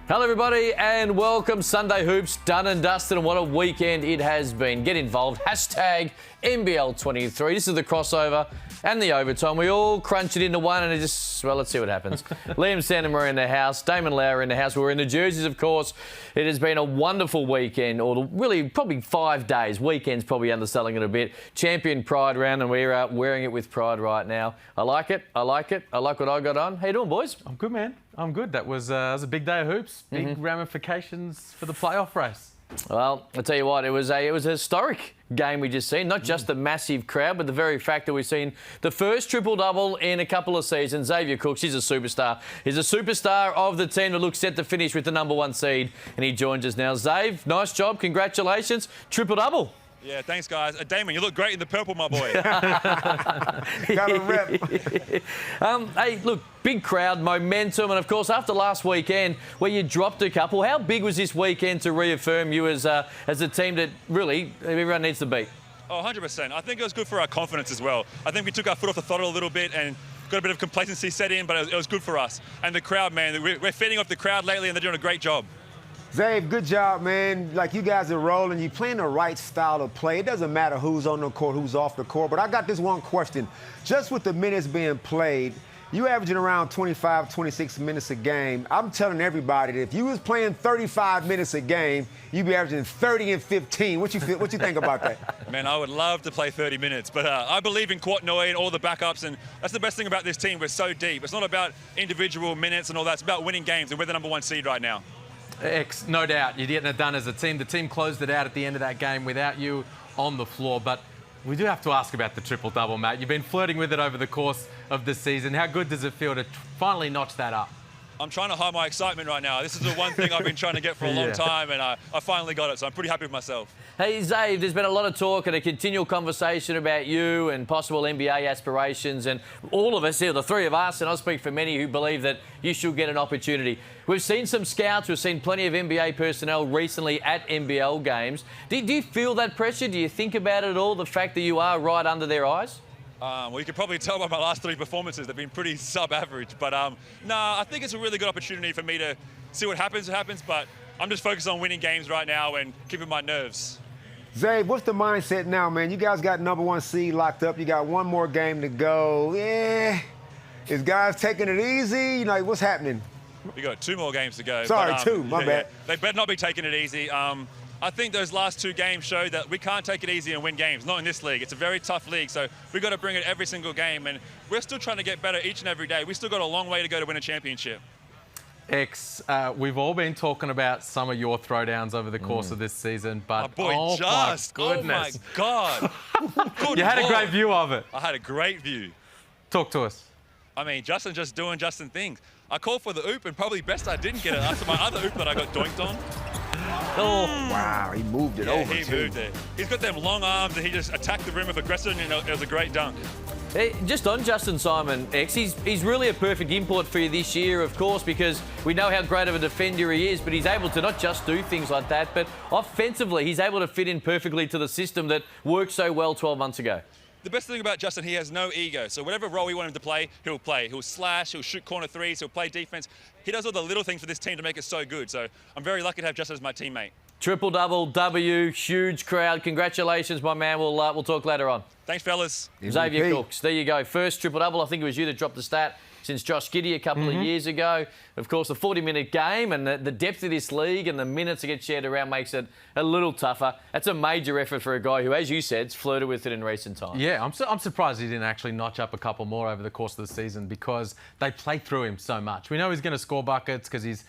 Hello everybody and welcome. Sunday Hoops done and dusted, and what a weekend it has been. Get involved. Hashtag NBL23. This is the crossover and the overtime. We all crunch it into one and it just, well, let's see what happens. Liam Santamaria in the house, Damon Lowery in the house. We're in the jerseys, of course. It has been a wonderful weekend, or really probably 5 days. Weekend's probably underselling it a bit. Champion Pride round, and we're out wearing it with pride right now. I like it. I like it. I like what I got on. How you doing, boys? I'm good, man. I'm good. That was a big day of hoops. Big ramifications for the playoff race. Well, I'll tell you what, it was a historic game we just seen. Not just the massive crowd, but the very fact that we've seen the first triple-double in a couple of seasons. Xavier Cooks, he's a superstar. He's a superstar of the team that looks set to finish with the #1 seed, and he joins us now. Xav, nice job. Congratulations. Triple-double. Yeah, thanks, guys. Damon, you look great in the purple, my boy. Got a rep. Hey, look, big crowd, momentum, and of course, after last weekend where you dropped a couple, how big was this weekend to reaffirm you as a team that really everyone needs to beat? Oh, 100%. I think it was good for our confidence as well. I think we took our foot off the throttle a little bit and got a bit of complacency set in, but it was good for us. And the crowd, man, we're feeding off the crowd lately, and they're doing a great job. Zave, good job, man. Like, you guys are rolling. You're playing the right style of play. It doesn't matter who's on the court, who's off the court. But I got this one question. Just with the minutes being played, you averaging around 25, 26 minutes a game. I'm telling everybody that if you was playing 35 minutes a game, you'd be averaging 30 and 15. What you think about that? Man, I would love to play 30 minutes, but I believe in Quatnoy and all the backups, and that's the best thing about this team. We're so deep. It's not about individual minutes and all that. It's about winning games, and we're the #1 seed right now. No doubt, you're getting it done as a team. The team closed it out at the end of that game without you on the floor. But we do have to ask about the triple-double, mate. You've been flirting with it over the course of the season. How good does it feel to finally notch that up? I'm trying to hide my excitement right now. This is the one thing I've been trying to get for a long time, and I finally got it, so I'm pretty happy with myself. Hey, Xav, there's been a lot of talk and a continual conversation about you and possible NBA aspirations, and all of us here, the three of us, and I speak for many who believe that you should get an opportunity. We've seen some scouts, we've seen plenty of NBA personnel recently at NBL games. Do you feel that pressure? Do you think about it at all, the fact that you are right under their eyes? Well, you can probably tell by my last 3 performances, they've been pretty sub-average. But, no, I think it's a really good opportunity for me to see what happens, but I'm just focused on winning games right now and keeping my nerves. Zave, what's the mindset now, man? You guys got #1 seed locked up. You got one more game to go. Yeah. Is guys taking it easy? Like, what's happening? We got 2 more games to go. Sorry, 2. My bad. They better not be taking it easy. I think those last 2 games show that we can't take it easy and win games. Not in this league. It's a very tough league, so we've got to bring it every single game, and we're still trying to get better each and every day. We still got a long way to go to win a championship. We've all been talking about some of your throwdowns over the course of this season, but my boy, goodness. Oh my God. You had a great view of it. I had a great view. Talk to us. I mean, Justin just doing Justin things. I called for the oop, and probably best I didn't get it after my other oop that I got doinked on. Oh, wow, he moved it over, he moved it. He's got them long arms, and he just attacked the rim with aggression, and it was a great dunk. Hey, just on Justin Simon, X, he's really a perfect import for you this year, of course, because we know how great of a defender he is, but he's able to not just do things like that, but offensively, he's able to fit in perfectly to the system that worked so well 12 months ago. The best thing about Justin, he has no ego. So whatever role we want him to play, he'll play. He'll slash, he'll shoot corner threes, he'll play defense. He does all the little things for this team to make it so good. So I'm very lucky to have Justin as my teammate. Triple-double, W, huge crowd. Congratulations, my man. We'll talk later on. Thanks, fellas. Xavier Cooks, there you go. First triple-double. I think it was you that dropped the stat since Josh Giddey a couple of years ago. Of course, the 40-minute game and the depth of this league and the minutes that get shared around makes it a little tougher. That's a major effort for a guy who, as you said, has flirted with it in recent times. Yeah, I'm surprised he didn't actually notch up a couple more over the course of the season because they play through him so much. We know he's going to score buckets because he's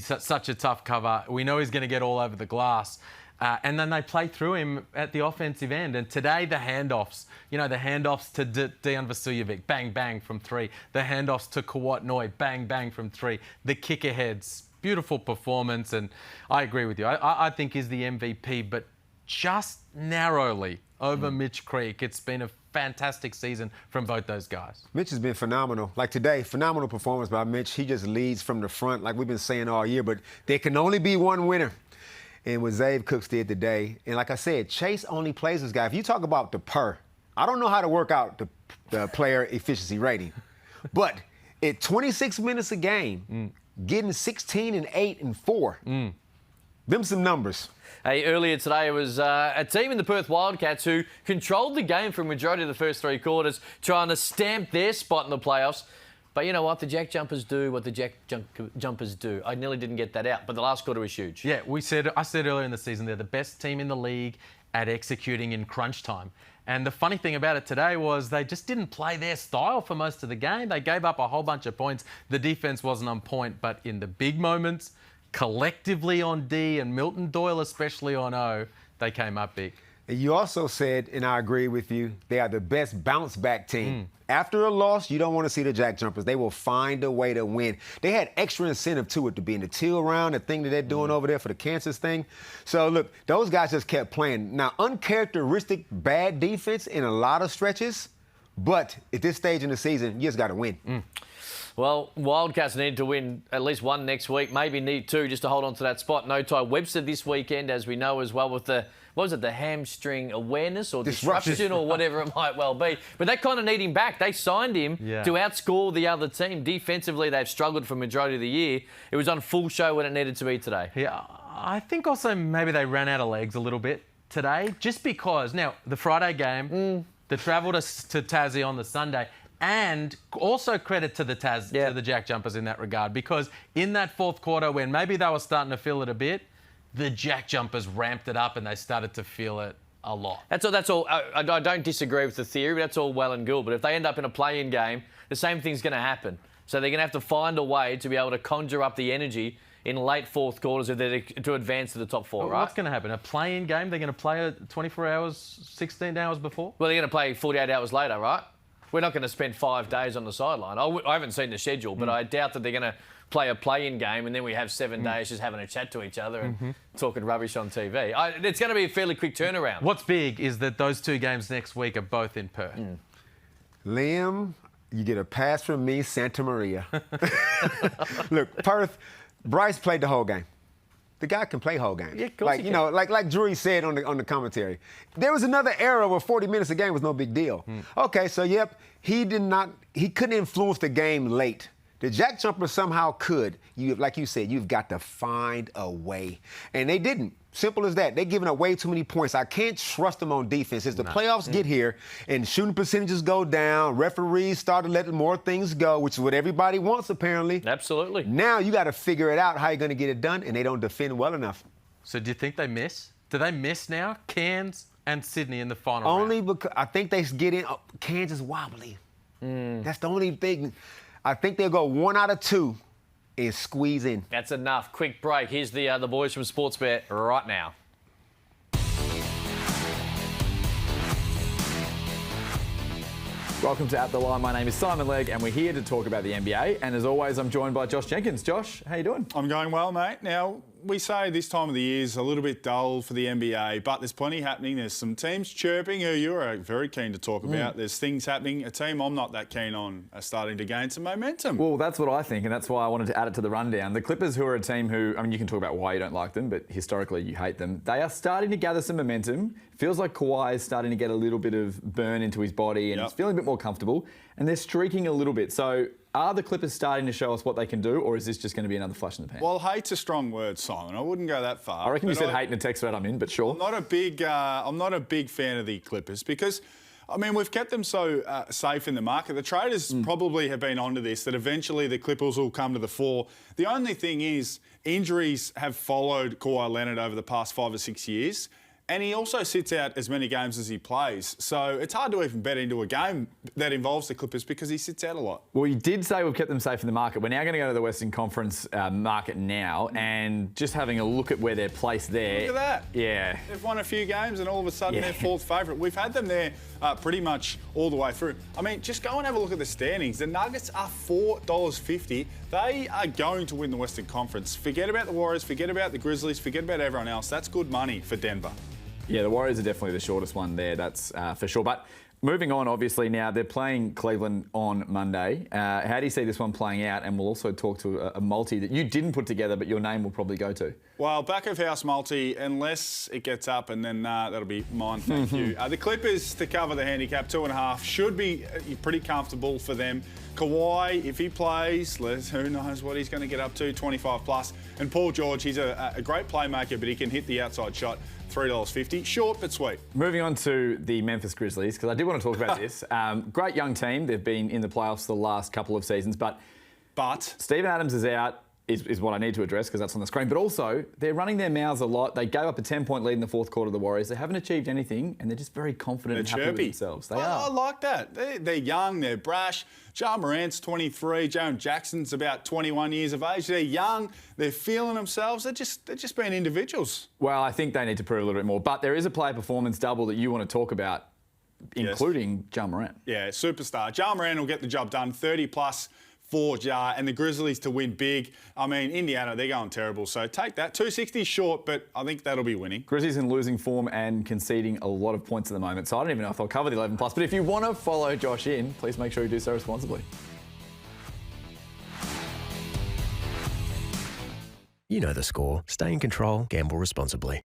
such a tough cover. We know he's going to get all over the glass. And then they play through him at the offensive end. And today, the handoffs, the handoffs to Dejan Vasiljevic, bang, bang from 3. The handoffs to Quatnoy, bang, bang from 3. The kick-aheads, beautiful performance. And I agree with you. I think he's the MVP, but just narrowly over Mitch Creek. It's been a fantastic season from both those guys. Mitch has been phenomenal. Like today, phenomenal performance by Mitch. He just leads from the front like we've been saying all year, but there can only be one winner. And what Xavier Cooks did today, and like I said, Chase only plays this guy. If you talk about the PER, I don't know how to work out the player efficiency rating, but at 26 minutes a game, getting 16 and 8 and 4. Them some numbers. Hey, earlier today, it was a team in the Perth Wildcats who controlled the game for a majority of the first 3 quarters, trying to stamp their spot in the playoffs. But you know what? The JackJumpers do what the JackJumpers do. I nearly didn't get that out, but the last quarter was huge. Yeah, I said earlier in the season they're the best team in the league at executing in crunch time. And the funny thing about it today was they just didn't play their style for most of the game. They gave up a whole bunch of points. The defense wasn't on point, but in the big moments, collectively on D and Milton Doyle especially on O, they came up big. And you also said, and I agree with you, they are the best bounce-back team. After a loss, you don't want to see the JackJumpers. They will find a way to win. They had extra incentive to it, to be in the teal round, the thing that they're doing over there for the Kansas thing. So, look, those guys just kept playing. Now, uncharacteristic bad defense in a lot of stretches, but at this stage in the season, you just got to win. Well, Wildcats need to win at least one next week, maybe need 2 just to hold on to that spot. No Ty Webster this weekend, as we know as well, with the, what was it, the hamstring awareness or disruption or whatever it might well be. But they kind of need him back. They signed him to outscore the other team. Defensively, they've struggled for the majority of the year. It was on full show when it needed to be today. Yeah, I think also maybe they ran out of legs a little bit today, just because, now, the Friday game, the travel to Tassie on the Sunday, and also credit to the to the JackJumpers in that regard, because in that fourth quarter, when maybe they were starting to feel it a bit, the JackJumpers ramped it up and they started to feel it a lot. That's all. I don't disagree with the theory, but that's all well and good. But if they end up in a play-in game, the same thing's going to happen. So they're going to have to find a way to be able to conjure up the energy in late fourth quarters to advance to the top 4, right? What's going to happen? A play-in game? They're going to play 24 hours, 16 hours before? Well, they're going to play 48 hours later, right? We're not going to spend 5 days on the sideline. I haven't seen the schedule, but I doubt that they're going to play a play-in game and then we have 7 days just having a chat to each other and talking rubbish on TV. It's going to be a fairly quick turnaround. What's big is that those 2 games next week are both in Perth. Liam, you get a pass from me, Santamaria. Look, Perth, Bryce played the whole game. The guy can play whole games. Yeah, of course he can. Like Drury said on the commentary. There was another era where 40 minutes a game was no big deal. Okay, so he couldn't influence the game late. The JackJumpers somehow could. Like you said, you've got to find a way. And they didn't. Simple as that. They're giving up way too many points. I can't trust them on defense. As the playoffs get here and shooting percentages go down, referees start to let more things go, which is what everybody wants, apparently. Absolutely. Now you got to figure it out how you're going to get it done, and they don't defend well enough. So do you think they miss? Do they miss now? Cairns and Sydney in the final Only round? because I think they get in. Kansas wobbly. That's the only thing. I think they'll go 1 out of 2 and squeeze in. That's enough. Quick break. Here's the boys from Sportsbet right now. Welcome to At The Line. My name is Simon Legg and we're here to talk about the NBA. And as always, I'm joined by Josh Jenkins. Josh, how you doing? I'm going well, mate. Now, we say this time of the year is a little bit dull for the NBA, but there's plenty happening. There's some teams chirping who you're very keen to talk about. There's things happening. A team I'm not that keen on are starting to gain some momentum. Well, that's what I think, and that's why I wanted to add it to the rundown. The Clippers, who are a team who, I mean, you can talk about why you don't like them, but historically you hate them. They are starting to gather some momentum. Feels like Kawhi is starting to get a little bit of burn into his body and he's feeling a bit more comfortable, and they're streaking a little bit. So are the Clippers starting to show us what they can do, or is this just going to be another flash in the pan? Well, hate's a strong word, Simon. I wouldn't go that far. I reckon you said hate in a text thread I'm in, but sure. I'm not a big fan of the Clippers because, I mean, we've kept them so safe in the market. The traders probably have been onto this, that eventually the Clippers will come to the fore. The only thing is, injuries have followed Kawhi Leonard over the past 5 or 6 years. And he also sits out as many games as he plays. So it's hard to even bet into a game that involves the Clippers because he sits out a lot. Well, you did say we've kept them safe in the market. We're now going to go to the Western Conference market now, and just having a look at where they're placed there. Look at that. Yeah. They've won a few games and all of a sudden they're fourth favourite. We've had them there pretty much all the way through. I mean, just go and have a look at the standings. The Nuggets are $4.50. They are going to win the Western Conference. Forget about the Warriors, forget about the Grizzlies, forget about everyone else. That's good money for Denver. Yeah, the Warriors are definitely the shortest one there, that's for sure. But Moving on, obviously, now they're playing Cleveland on Monday. How do you see this one playing out? And we'll also talk to a multi that you didn't put together, but your name will probably go to. Well, back of house multi, unless it gets up, and then that'll be mine, thank you. The Clippers to cover the handicap, 2.5, should be pretty comfortable for them. Kawhi, if he plays, who knows what he's going to get up to, 25 plus. And Paul George, he's a great playmaker, but he can hit the outside shot. $3.50. Short but sweet. Moving on to the Memphis Grizzlies, because I did want to talk about this. Great young team. They've been in the playoffs the last couple of seasons, but Steven Adams is out, is what I need to address because that's on the screen. But also, they're running their mouths a lot. They gave up a 10-point lead in the fourth quarter of the Warriors. They haven't achieved anything, and they're just very confident and happy with themselves. They are. I like that. They're young, they're brash. Ja Morant's 23, Jaren Jackson's about 21 years of age. They're young, they're feeling themselves. They're just being individuals. Well, I think they need to prove a little bit more. But there is a player performance double that you want to talk about, including Ja Morant. Yeah, superstar. Ja Morant will get the job done, 30 plus for Ja, and the Grizzlies to win big. I mean, Indiana, they're going terrible, so take that. 260 short, but I think that'll be winning. Grizzlies in losing form and conceding a lot of points at the moment, so I don't even know if I'll cover the 11 plus. But if you want to follow Josh in, please make sure you do so responsibly. You know the score. Stay in control. Gamble responsibly.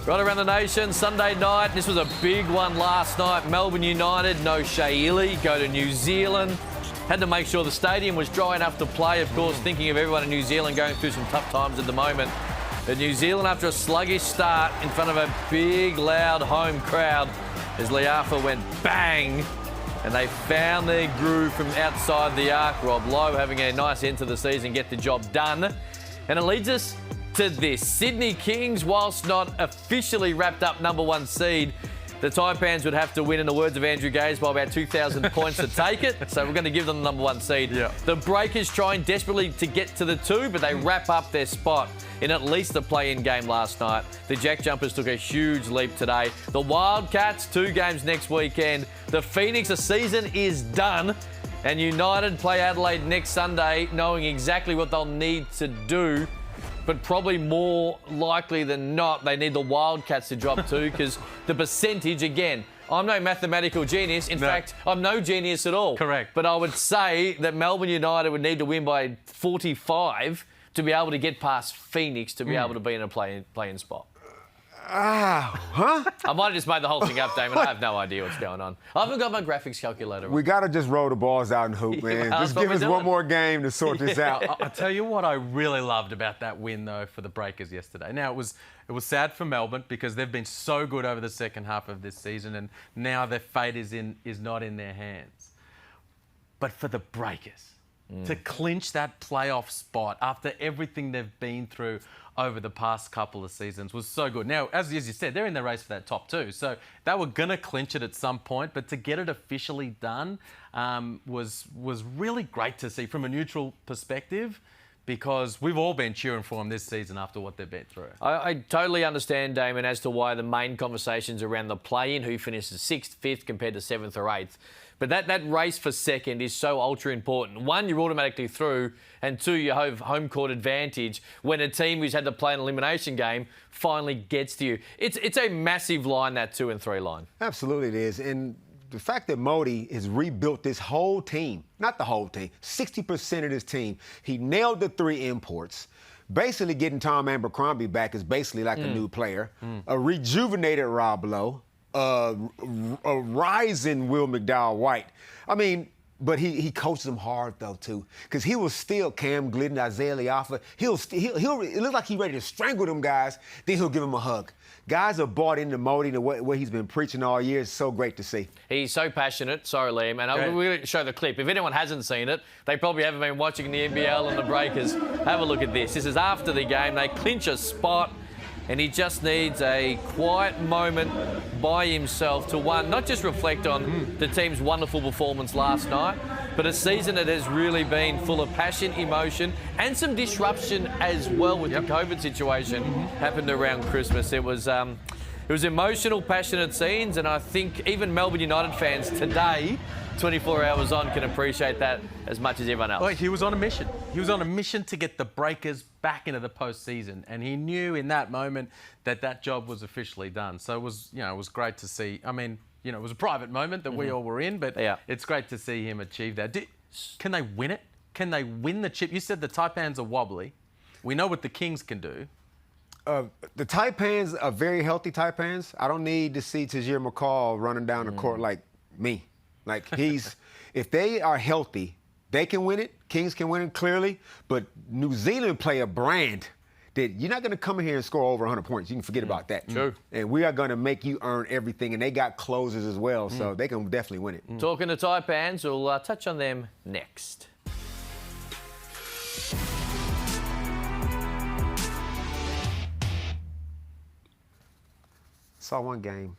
Right around the nation, Sunday night. This was a big one last night. Melbourne United, no Shea go to New Zealand. Had to make sure the stadium was dry enough to play, of course, thinking of everyone in New Zealand going through some tough times at the moment. But New Zealand, after a sluggish start in front of a big, loud home crowd, as Leafa went bang, and they found their groove from outside the arc. Rob Lowe having a nice end to the season, get the job done. And it leads us to this. Sydney Kings, whilst not officially wrapped up #1 seed, the Taipans would have to win, in the words of Andrew Gaze, by about 2,000 points to take it. So we're going to give them the #1 seed. Yeah. The Breakers trying desperately to get to the 2, but they wrap up their spot in at least a play-in game last night. The JackJumpers took a huge leap today. The Wildcats, 2 games next weekend. The Phoenix, the season is done. And United play Adelaide next Sunday, knowing exactly what they'll need to do. But probably more likely than not, they need the Wildcats to drop too, because the percentage, again, I'm no mathematical genius. In fact, I'm no genius at all. Correct. But I would say that Melbourne United would need to win by 45 to be able to get past Phoenix to be able to be in a play-in spot. Huh? I might have just made the whole thing up, Damon. I have no idea what's going on. I haven't got my graphics calculator. We got to just roll the balls out and hoop, man. Yeah, just that's give what us we're one doing. more game to sort this out. I'll tell you what I really loved about that win, though, for the Breakers yesterday. Now, it was sad for Melbourne because they've been so good over the second half of this season, and now their fate is not in their hands. But for the Breakers, to clinch that playoff spot after everything they've been through over the past couple of seasons was so good. Now, as you said, they're in the race for that top 2, so they were going to clinch it at some point, but to get it officially done was really great to see from a neutral perspective, because we've all been cheering for them this season after what they've been through. I totally understand, Damon, as to why the main conversations around the play-in, who finishes 6th, 5th compared to 7th or 8th. But that race for second is so ultra important. 1, you're automatically through, and 2, you have home court advantage when a team who's had to play an elimination game finally gets to you. It's a massive line, that 2 and 3 line. Absolutely it is. And the fact that Modi has rebuilt this whole team, not the whole team, 60% of this team, he nailed the 3 imports. Basically getting Tom Abercrombie back is basically like a new player. A rejuvenated Rob Lowe. A rising Will McDowell-White. I mean, but he coaches them hard, though, too, because he will still Cam Glidden, Isaiah Leoffa. It looks like he's ready to strangle them guys, then he'll give them a hug. Guys are bought into Modi, the way he's been preaching all year. It's so great to see. He's so passionate. Sorry, Liam. And we're going to show the clip. If anyone hasn't seen it, they probably haven't been watching the NBL and the Breakers. Have a look at this. This is after the game. They clinch a spot, and he just needs a quiet moment by himself to, one, not just reflect on the team's wonderful performance last night, but a season that has really been full of passion, emotion, and some disruption as well with the COVID situation happened around Christmas. It was emotional, passionate scenes, and I think even Melbourne United fans today, 24 hours on, can appreciate that as much as everyone else. Well, he was on a mission. He was on a mission to get the Breakers back into the postseason, and he knew in that moment that job was officially done. So it was great to see. I mean, it was a private moment that we all were in, but it's great to see him achieve that. Can they win it? Can they win the chip? You said the Taipans are wobbly. We know what the Kings can do. The Taipans are very healthy Taipans. I don't need to see Tahjere McCall running down the court like me. Like if they are healthy, they can win it. Kings can win it clearly. But New Zealand play a brand that you're not going to come in here and score over 100 points. You can forget about that. True. And we are going to make you earn everything. And they got closers as well, so they can definitely win it. Talking to Taipans, we'll touch on them next. Saw one game.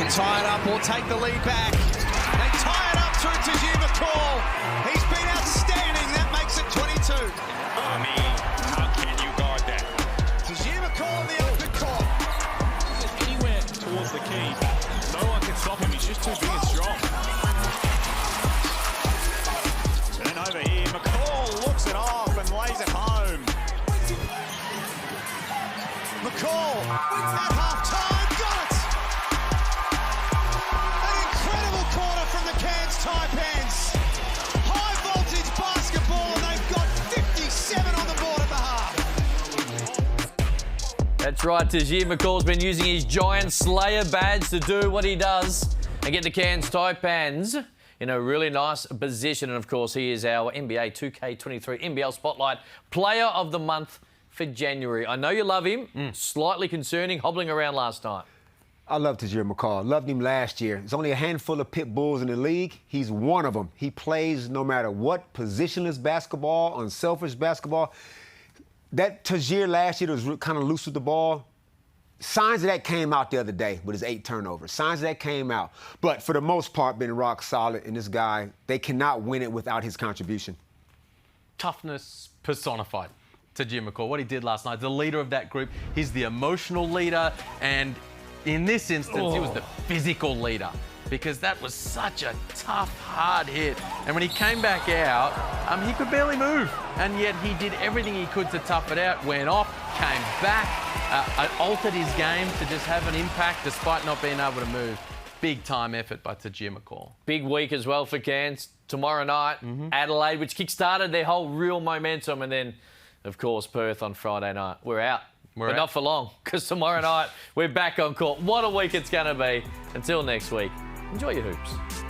can tie it up or take the lead back. They tie it up through Tahjere McCall. He's been outstanding. That makes it 22. I mean, how can you guard that? Tahjere McCall in the open court. Anywhere towards the key, no one can stop him. He's just too big and strong. Turn over here. McCall looks it off and lays it home. McCall at half-time, got it! An incredible quarter from the Cairns Taipans. High voltage basketball, and they've got 57 on the board at the half. That's right, Tahjere McCall's been using his giant Slayer badge to do what he does and get the Cairns Taipans in a really nice position. And of course, he is our NBA 2K23 NBL Spotlight Player of the Month for January. I know you love him. Slightly concerning, hobbling around last night. I love Tahjere McCall. Loved him last year. There's only a handful of pit bulls in the league. He's one of them. He plays no matter what, positionless basketball, unselfish basketball. That Tahjere last year was kind of loose with the ball. Signs of that came out the other day with his 8 turnovers. Signs of that came out. But for the most part, been rock solid. And this guy, they cannot win it without his contribution. Toughness personified. Tahjere McCall, what he did last night, the leader of that group. He's the emotional leader, and in this instance, he was the physical leader because that was such a tough, hard hit. And when he came back out, he could barely move, and yet he did everything he could to tough it out, went off, came back, altered his game to just have an impact despite not being able to move. Big time effort by Tahjere McCall. Big week as well for Cairns. Tomorrow night, Adelaide, which kick-started their whole real momentum, and then of course, Perth on Friday night. We're out. But not for long, because tomorrow night we're back on court. What a week it's going to be. Until next week, enjoy your hoops.